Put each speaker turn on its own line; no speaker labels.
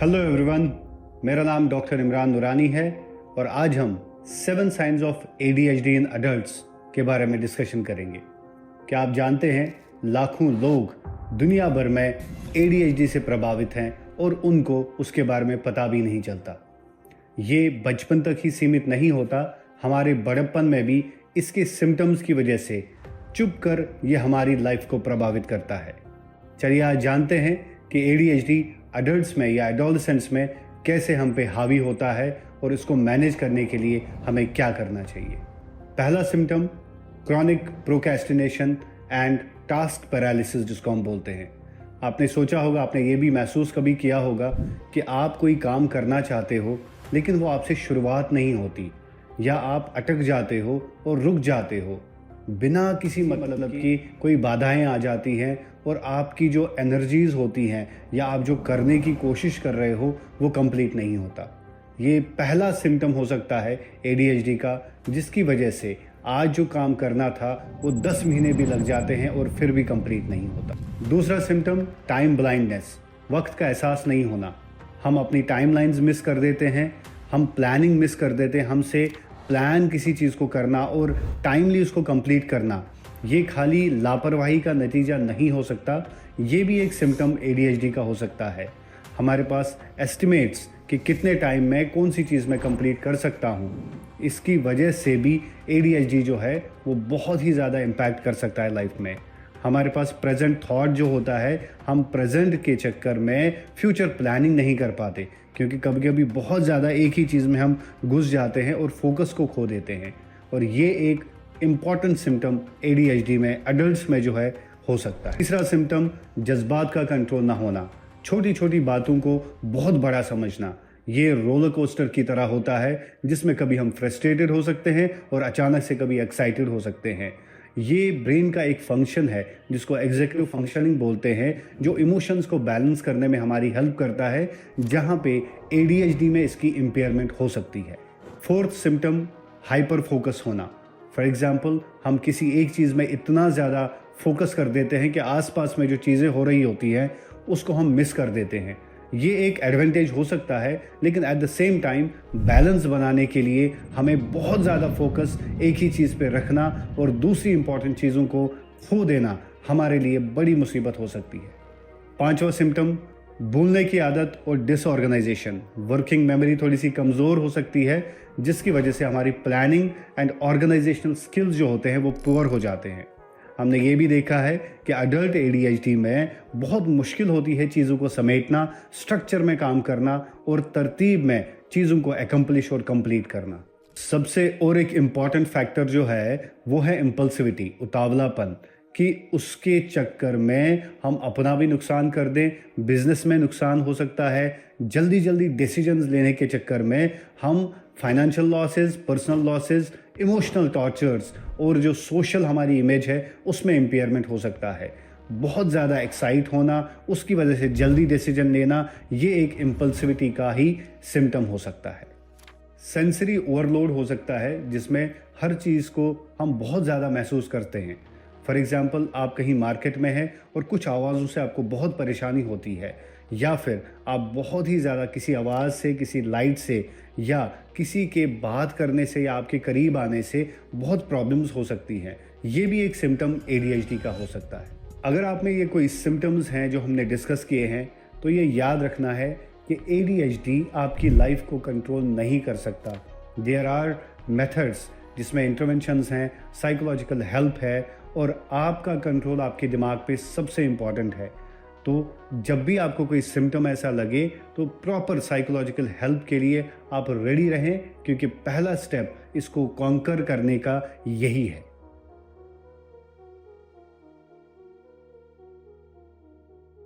Hello everyone, मेरा नाम doctor Imran नूरानी है और आज हम 7 science of ADHD in adults के बारे में डिस्कशन करेंगे। क्या आप जानते हैं लाखों लोग दुनिया भर में ADHD से प्रभावित हैं और उनको उसके बारे में पता भी नहीं चलता। ये बचपन तक ही सीमित नहीं होता, हमारे बड़प्पन में भी इसके सिम्टम्स की वजह से चुप कर ये हमारी लाइफ को प्रभावित करता है। चलिए आज जानते हैं कि ADHD अडल्ट्स में या एडोलसेंट्स में कैसे हम पे हावी होता है और इसको मैनेज करने के लिए हमें क्या करना चाहिए। पहला symptom chronic procrastination and task paralysis जिसको हम बोलते हैं। आपने सोचा होगा, आपने ये भी महसूस कभी किया होगा कि आप कोई काम करना चाहते हो लेकिन वो आपसे शुरुआत नहीं होती, या आप अटक जाते हो और रुक जाते हो बिना किसी मतलब की कोई बाधाएं आ जाती हैं और आपकी जो एनर्जीज होती हैं या आप जो करने की कोशिश कर रहे हो वो कंप्लीट नहीं होता। ये पहला सिम्टम हो सकता है ADHD का, जिसकी वजह से आज जो काम करना था वो 10 महीने भी लग जाते हैं और फिर भी कंप्लीट नहीं होता। दूसरा सिम्टम टाइम ब्लाइंडनेस, वक्त का एहसास नहीं होना। हम अपनी टाइमलाइंस मिस कर देते हैं, हम प्लानिंग मिस कर देते हैं। हमसे प्लान किसी चीज़ को करना और टाइमली उसको कंप्लीट करना, ये खाली लापरवाही का नतीजा नहीं हो सकता, ये भी एक सिम्टम ADHD का हो सकता है। हमारे पास एस्टिमेट्स कि कितने टाइम में कौन सी चीज़ मैं कंप्लीट कर सकता हूँ, इसकी वजह से भी ADHD जो है वो बहुत ही ज़्यादा इम्पैक्ट कर सकता है लाइफ में। हमारे पास प्रेजेंट थॉट जो होता है, हम प्रेजेंट के चक्कर में फ्यूचर प्लानिंग नहीं कर पाते, क्योंकि कभी कभी बहुत ज़्यादा एक ही चीज़ में हम घुस जाते हैं और फोकस को खो देते हैं। और ये एक इम्पॉर्टेंट सिम्टम ADHD में अडल्ट्स में जो है हो सकता है। तीसरा सिम्टम जज्बात का कंट्रोल ना होना, छोटी छोटी बातों को बहुत बड़ा समझना। ये रोलर कोस्टर की तरह होता है जिसमें कभी हम फ्रस्ट्रेटेड हो सकते हैं और अचानक से कभी एक्साइटेड हो सकते हैं। ये ब्रेन का एक फंक्शन है जिसको एग्जीक्यूटिव फंक्शनिंग बोलते हैं, जो इमोशंस को बैलेंस करने में हमारी हेल्प करता है, जहाँ पे ADHD में इसकी इम्पेयरमेंट हो सकती है। फोर्थ सिम्टम हाइपर फोकस होना। फॉर एग्जाम्पल, हम किसी एक चीज़ में इतना ज़्यादा फोकस कर देते हैं कि आसपास में जो चीज़ें हो रही होती हैं उसको हम मिस कर देते हैं। ये एक एडवांटेज हो सकता है, लेकिन at the same time balance बनाने के लिए हमें बहुत ज़्यादा फोकस एक ही चीज़ पे रखना और दूसरी इंपॉर्टेंट चीज़ों को खो देना हमारे लिए बड़ी मुसीबत हो सकती है। पांचवा सिम्टम भूलने की आदत और डिसऑर्गेनाइजेशन। वर्किंग मेमोरी थोड़ी सी कमज़ोर हो सकती है, जिसकी वजह से हमारी प्लानिंग एंड ऑर्गेनाइजेशनल स्किल्स जो होते हैं वो पुअर हो जाते हैं। हमने ये भी देखा है कि अडल्ट ADHD में बहुत मुश्किल होती है चीज़ों को समेटना, स्ट्रक्चर में काम करना और तरतीब में चीज़ों को एकम्प्लिश और कंप्लीट करना। सबसे और एक इम्पॉर्टेंट फैक्टर जो है वो है इम्पल्सिविटी, उतावलापन, कि उसके चक्कर में हम अपना भी नुकसान कर दें, बिजनेस में नुकसान हो सकता है। जल्दी जल्दी डिसीजंस लेने के चक्कर में हम financial losses, personal losses, emotional tortures और जो सोशल हमारी इमेज है उसमें इम्पेयरमेंट हो सकता है। बहुत ज़्यादा एक्साइट होना, उसकी वजह से जल्दी डिसीजन लेना, ये एक इम्पल्सिविटी का ही सिम्टम हो सकता है। सेंसरी ओवरलोड हो सकता है, जिसमें हर चीज़ को हम बहुत ज़्यादा महसूस करते हैं। फॉर एग्ज़ाम्पल, आप कहीं मार्केट में हैं और कुछ आवाज़ों से आपको बहुत परेशानी होती है, या फिर आप बहुत ही ज़्यादा किसी आवाज़ से, किसी लाइट से, या किसी के बात करने से या आपके करीब आने से बहुत प्रॉब्लम्स हो सकती हैं। ये भी एक सिम्टम ADHD का हो सकता है। अगर आप में ये कोई सिम्टम्स हैं जो हमने डिस्कस किए हैं, तो ये याद रखना है कि ADHD आपकी लाइफ को कंट्रोल नहीं कर सकता। देयर आर मेथड्स जिसमें इंटरवेंशंस हैं, साइकोलॉजिकल हेल्प है, और आपका कंट्रोल आपके दिमाग पे सबसे इम्पॉर्टेंट है। तो जब भी आपको कोई सिम्टम ऐसा लगे तो प्रॉपर साइकोलॉजिकल हेल्प के लिए आप रेडी रहें, क्योंकि पहला स्टेप इसको कॉन्कर करने का यही है।